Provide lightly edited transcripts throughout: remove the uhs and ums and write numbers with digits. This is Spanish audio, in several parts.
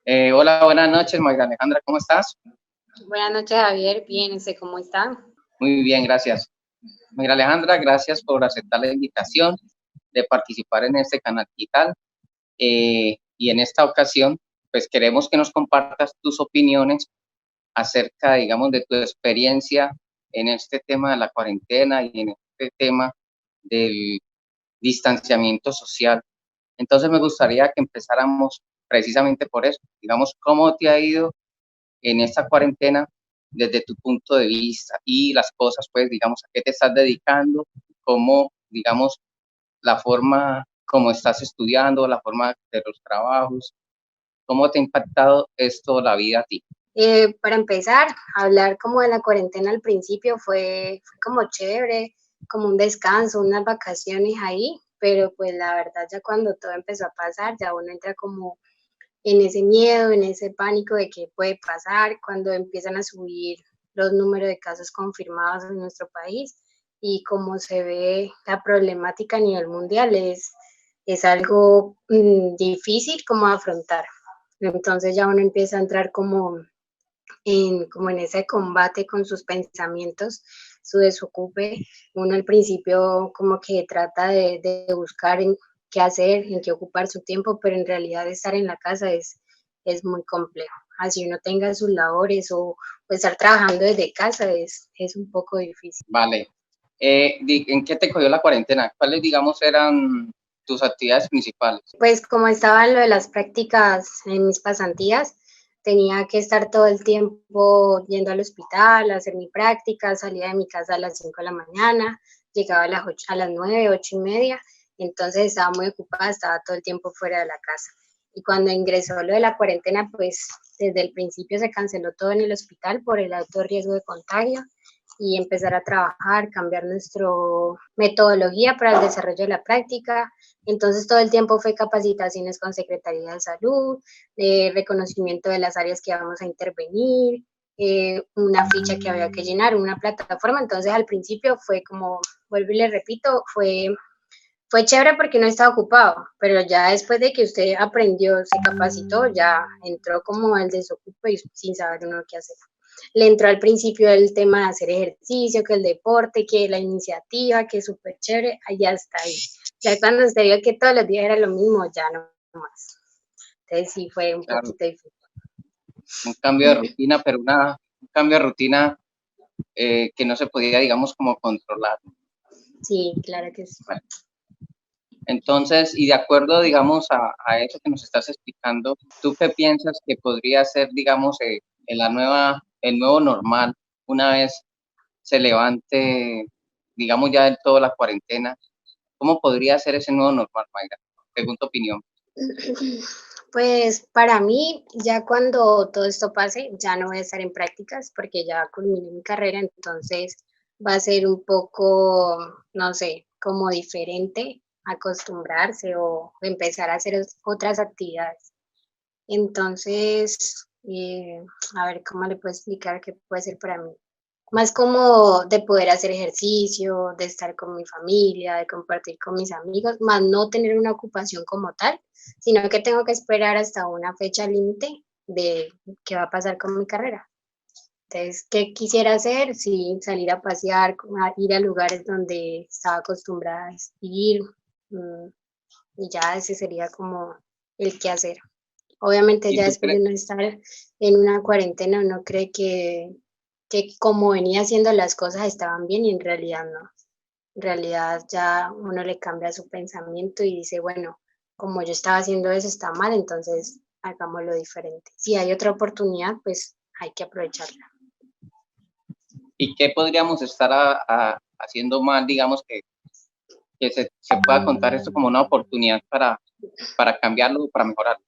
Hola, buenas noches, María Alejandra, ¿cómo estás? Buenas noches, Javier. Bien, sé cómo están. Muy bien, gracias. María Alejandra, gracias por aceptar la invitación de participar en este canal digital. Y en esta ocasión, pues queremos que nos compartas tus opiniones acerca, digamos, de tu experiencia en este tema de la cuarentena y en este tema del distanciamiento social. Entonces me gustaría que empezáramos precisamente por eso, digamos, ¿cómo te ha ido en esta cuarentena desde tu punto de vista y las cosas, pues, digamos, a qué te estás dedicando, cómo, digamos, la forma como estás estudiando, la forma de los trabajos, cómo te ha impactado esto la vida a ti? Para empezar, hablar como de la cuarentena al principio fue como chévere, como un descanso, unas vacaciones ahí, pero pues la verdad ya cuando todo empezó a pasar, ya uno entra como en ese miedo, en ese pánico de qué puede pasar cuando empiezan a subir los números de casos confirmados en nuestro país y como se ve la problemática a nivel mundial es algo difícil como afrontar. Entonces ya uno empieza a entrar como en ese combate con sus pensamientos, su desocupe. Uno al principio como que trata de buscar en qué hacer, en qué ocupar su tiempo, pero en realidad estar en la casa es muy complejo. Así uno tenga sus labores o estar trabajando desde casa es un poco difícil. Vale. ¿En qué te cogió la cuarentena? ¿Cuáles, digamos, eran tus actividades principales? Pues como estaba en lo de las prácticas en mis pasantías, tenía que estar todo el tiempo yendo al hospital a hacer mi práctica, salía de mi casa a las 5 de la mañana, llegaba a las 8, a las 9, 8 y media, entonces estaba muy ocupada, estaba todo el tiempo fuera de la casa. Y cuando ingresó lo de la cuarentena, pues desde el principio se canceló todo en el hospital por el alto riesgo de contagio y empezar a trabajar, cambiar nuestra metodología para el desarrollo de la práctica. Entonces todo el tiempo fue capacitaciones con Secretaría de Salud, reconocimiento de las áreas que vamos a intervenir, una ficha que había que llenar, una plataforma. Entonces al principio fue como, vuelvo y le repito, fue chévere porque no estaba ocupado, pero ya después de que usted aprendió, se capacitó, ya entró como el desocupo y sin saber uno qué hacer. Le entró al principio el tema de hacer ejercicio, que el deporte, que la iniciativa, que es súper chévere, allá está ahí. Ya cuando usted vio que todos los días era lo mismo, ya no más. Entonces sí fue un Claro, poquito difícil. un cambio de rutina, pero un cambio de rutina que no se podía, digamos, como controlar. Sí, claro que sí. Vale. Entonces, y de acuerdo, digamos, a eso que nos estás explicando, ¿tú qué piensas que podría ser, digamos, en el nuevo normal una vez se levante, digamos, ya del todo la cuarentena? ¿Cómo podría ser ese nuevo normal, Mayra? Según tu opinión. Pues para mí, ya cuando todo esto pase, ya no voy a estar en prácticas porque ya culminé mi carrera, entonces va a ser un poco, no sé, como diferente acostumbrarse o empezar a hacer otras actividades. Entonces, a ver, ¿cómo le puedo explicar qué puede ser para mí? Más como de poder hacer ejercicio, de estar con mi familia, de compartir con mis amigos, más no tener una ocupación como tal, sino que tengo que esperar hasta una fecha límite de qué va a pasar con mi carrera. Entonces, ¿qué quisiera hacer? Sí, salir a pasear, ir a lugares donde estaba acostumbrada a ir, mm, y ya ese sería como el qué hacer. Obviamente ¿Y ya tú después de crees? no estar en una cuarentena, uno cree que como venía haciendo las cosas estaban bien y en realidad no. En realidad ya uno le cambia su pensamiento y dice, bueno, como yo estaba haciendo eso está mal, entonces hagámoslo diferente. Si hay otra oportunidad, pues hay que aprovecharla. ¿Y qué podríamos estar haciendo mal, digamos, que se pueda contar esto como una oportunidad para cambiarlo, para mejorarlo?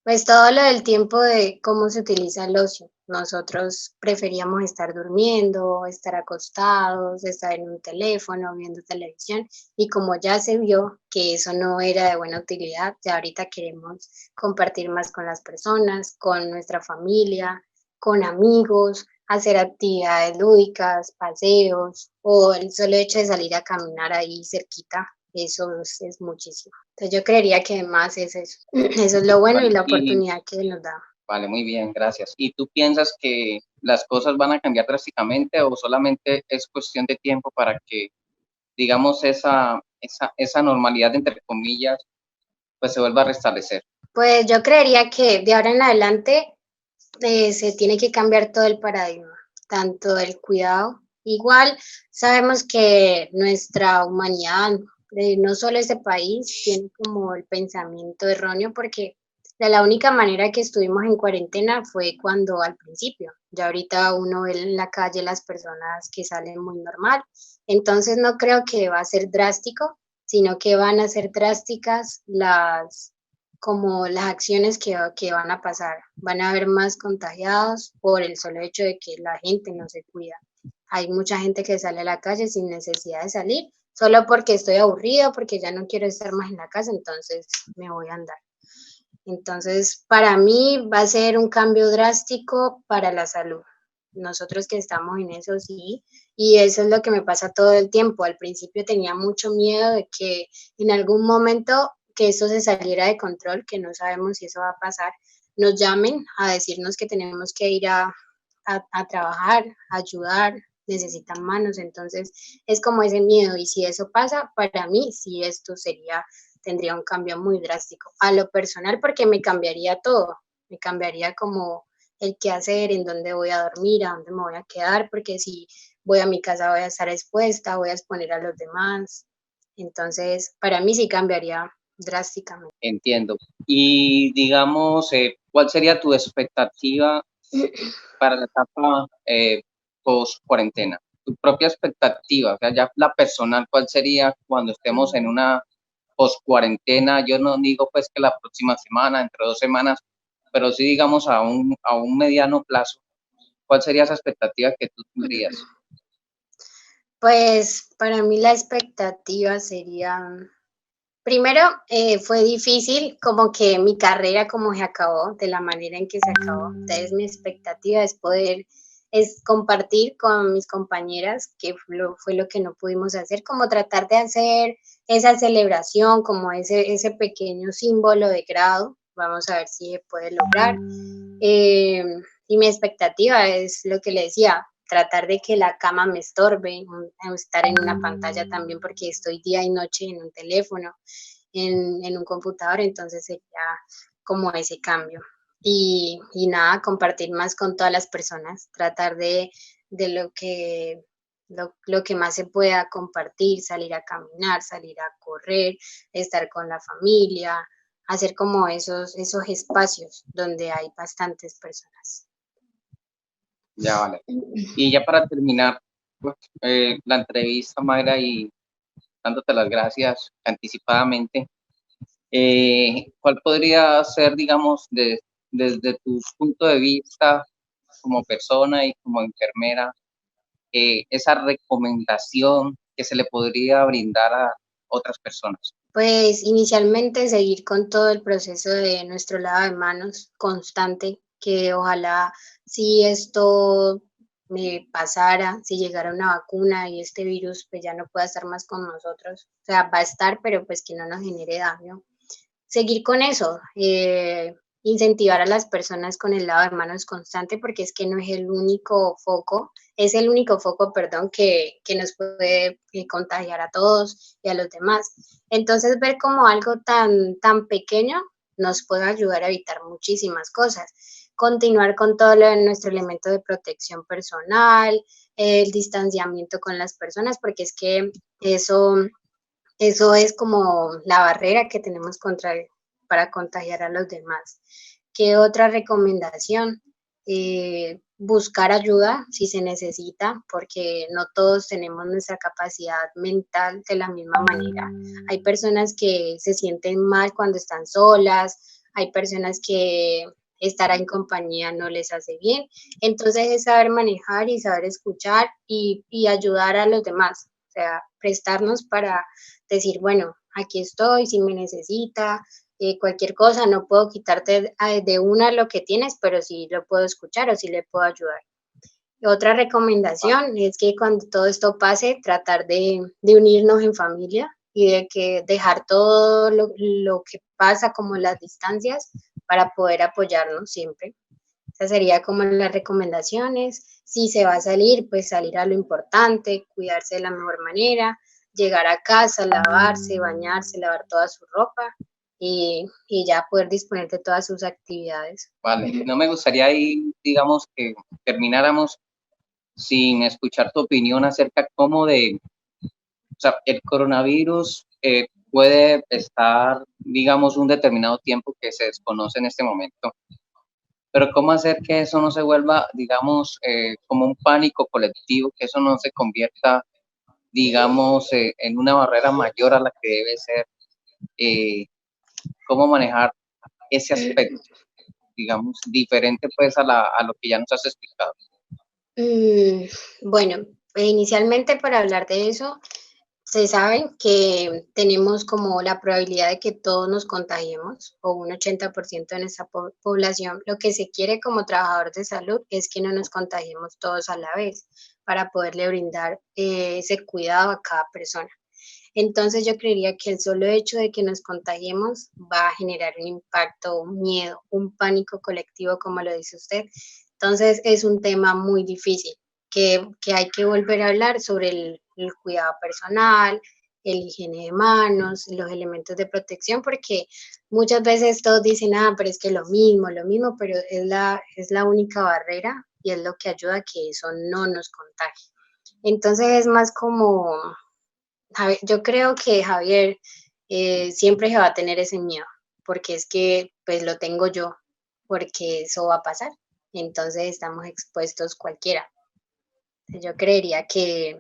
Pues todo lo del tiempo de cómo se utiliza el ocio. Nosotros preferíamos estar durmiendo, estar acostados, estar en un teléfono, viendo televisión, y como ya se vio que eso no era de buena utilidad, ya ahorita queremos compartir más con las personas, con nuestra familia, con amigos, hacer actividades lúdicas, paseos, o el solo hecho de salir a caminar ahí cerquita es muchísimo. Entonces yo creería que más es eso. Eso es lo bueno y Vale, la oportunidad que nos da. vale, muy bien, gracias. ¿Y tú piensas que las cosas van a cambiar drásticamente o solamente es cuestión de tiempo para que, digamos, esa normalidad, entre comillas, pues se vuelva a restablecer? Pues yo creería que de ahora en adelante se tiene que cambiar todo el paradigma, tanto el cuidado. Igual sabemos que nuestra humanidad, no solo este país, tiene como el pensamiento erróneo porque de la única manera que estuvimos en cuarentena fue cuando al principio. Ya ahorita uno ve en la calle las personas que salen muy normal. Entonces no creo que va a ser drástico, sino que van a ser drásticas como las acciones que van a pasar. Van a haber más contagiados por el solo hecho de que la gente no se cuida. Hay mucha gente que sale a la calle sin necesidad de salir, solo porque estoy aburrido, porque ya no quiero estar más en la casa, entonces me voy a andar. Entonces, para mí va a ser un cambio drástico para la salud. Nosotros que estamos en eso, sí, y eso es lo que me pasa todo el tiempo. Al principio tenía mucho miedo de que en algún momento que eso se saliera de control, que no sabemos si eso va a pasar, nos llamen a decirnos que tenemos que ir a trabajar, a ayudar, necesitan manos. Entonces, es como ese miedo. Y si eso pasa, para mí, sí, tendría un cambio muy drástico. A lo personal, porque me cambiaría todo. Me cambiaría como el qué hacer, en dónde voy a dormir, a dónde me voy a quedar, porque si voy a mi casa voy a estar expuesta, voy a exponer a los demás. Entonces, para mí sí cambiaría drásticamente. Entiendo. Y digamos, ¿cuál sería tu expectativa para la etapa post cuarentena? Tu propia expectativa, o sea, ya la personal, ¿cuál sería cuando estemos en una post cuarentena? Yo no digo pues que la próxima semana, entre 2 semanas, pero sí digamos a un mediano plazo. ¿Cuál sería esa expectativa que tú tendrías? Pues para mí la expectativa sería, primero, fue difícil, como que mi carrera como se acabó, de la manera en que se acabó. Entonces mi expectativa es compartir con mis compañeras, que fue lo que no pudimos hacer, como tratar de hacer esa celebración, como ese pequeño símbolo de grado. Vamos a ver si se puede lograr. Eh, y mi expectativa es lo que le decía, tratar de que la cama me estorbe, estar en una pantalla también, porque estoy día y noche en un teléfono, en un computador, entonces sería como ese cambio. Y nada, compartir más con todas las personas, tratar de lo que más se pueda compartir, salir a caminar, salir a correr, estar con la familia, hacer como esos espacios donde hay bastantes personas. Ya vale. Y ya para terminar pues, la entrevista, Mayra, y dándote las gracias anticipadamente, ¿cuál podría ser, digamos, desde tu punto de vista como persona y como enfermera, esa recomendación que se le podría brindar a otras personas? Pues inicialmente seguir con todo el proceso de nuestro lavado de manos constante, que ojalá si esto me pasara, si llegara una vacuna y este virus pues ya no pueda estar más con nosotros, o sea, va a estar, pero pues que no nos genere daño. Seguir con eso, incentivar a las personas con el lavado de manos constante, porque es que no es el único foco, es el único foco, perdón, que nos puede contagiar a todos y a los demás. Entonces, ver como algo tan pequeño nos puede ayudar a evitar muchísimas cosas. Continuar con todo lo de nuestro elemento de protección personal, el distanciamiento con las personas, porque es que eso es como la barrera que tenemos para contagiar a los demás. ¿Qué otra recomendación? Buscar ayuda si se necesita, porque no todos tenemos nuestra capacidad mental de la misma manera. Hay personas que se sienten mal cuando están solas, hay personas que estar en compañía no les hace bien. Entonces es saber manejar y saber escuchar y ayudar a los demás, o sea, prestarnos para decir, bueno, aquí estoy, si me necesita, cualquier cosa, no puedo quitarte de una lo que tienes, pero sí lo puedo escuchar o sí le puedo ayudar. Otra recomendación es que cuando todo esto pase, tratar de unirnos en familia, y de que dejar todo lo que pasa como las distancias para poder apoyarnos siempre. Esas serían como las recomendaciones. Si se va a salir, pues salir a lo importante, cuidarse de la mejor manera, llegar a casa, lavarse, bañarse, lavar toda su ropa y ya poder disponer de todas sus actividades. Vale, no me gustaría ahí, digamos, que termináramos sin escuchar tu opinión acerca cómo o sea, el coronavirus puede estar, digamos, un determinado tiempo que se desconoce en este momento, pero cómo hacer que eso no se vuelva, digamos, como un pánico colectivo, que eso no se convierta, digamos, en una barrera mayor a la que debe ser, cómo manejar ese aspecto, digamos, diferente pues a lo que ya nos has explicado. Bueno, inicialmente para hablar de eso, se sabe que tenemos como la probabilidad de que todos nos contagiemos, o un 80% de nuestra población. Lo que se quiere como trabajador de salud es que no nos contagiemos todos a la vez para poderle brindar ese cuidado a cada persona. Entonces yo creería que el solo hecho de que nos contagiemos va a generar un impacto, un miedo, un pánico colectivo, como lo dice usted. Entonces es un tema muy difícil que hay que volver a hablar sobre el cuidado personal, el higiene de manos, los elementos de protección, porque muchas veces todos dicen, ah, pero es que lo mismo, pero es la única barrera y es lo que ayuda a que eso no nos contagie. Entonces es más como yo creo que Javier siempre se va a tener ese miedo, porque es que pues lo tengo yo, porque eso va a pasar. Entonces estamos expuestos cualquiera. Yo creería que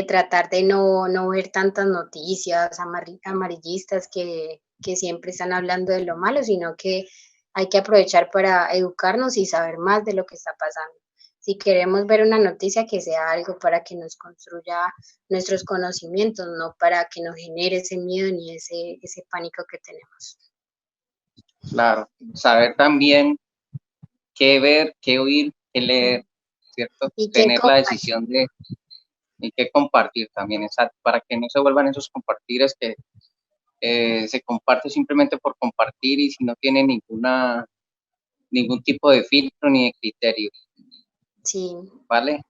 tratar de no ver tantas noticias amarillistas que siempre están hablando de lo malo, sino que hay que aprovechar para educarnos y saber más de lo que está pasando. Si queremos ver una noticia, que sea algo para que nos construya nuestros conocimientos, no para que nos genere ese miedo ni ese pánico que tenemos. Claro, saber también qué ver, qué oír, qué leer, ¿cierto? Y que Tener la decisión de y qué compartir también, exacto, para que no se vuelvan esos compartires que se comparte simplemente por compartir y si no tiene ningún tipo de filtro ni de criterio, sí, ¿vale?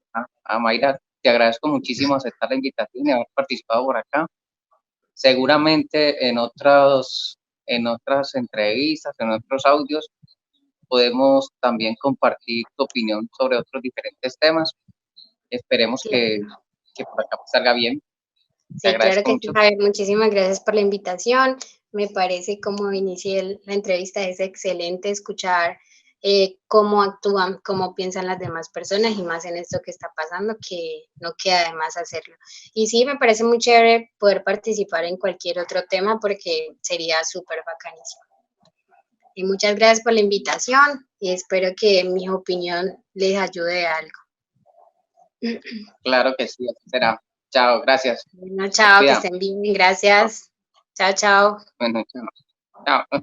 Mayra, te agradezco muchísimo aceptar la invitación y haber participado por acá. Seguramente en otras entrevistas, en otros audios, podemos también compartir tu opinión sobre otros diferentes temas. Esperemos que por acá salga bien. Te sí, claro agradezco que sí, mucho. Javier. Muchísimas gracias por la invitación. Me parece, como inicié la entrevista, es excelente escuchar cómo actúan, cómo piensan las demás personas y más en esto que está pasando, que no queda de más hacerlo. Y sí, me parece muy chévere poder participar en cualquier otro tema porque sería súper bacanísimo. Y muchas gracias por la invitación y espero que mi opinión les ayude a algo. Claro que sí, así será. Chao, gracias. Bueno, Se chao, que cuida. estén bien. Gracias. Chao, chao. Bueno, chao. Chao.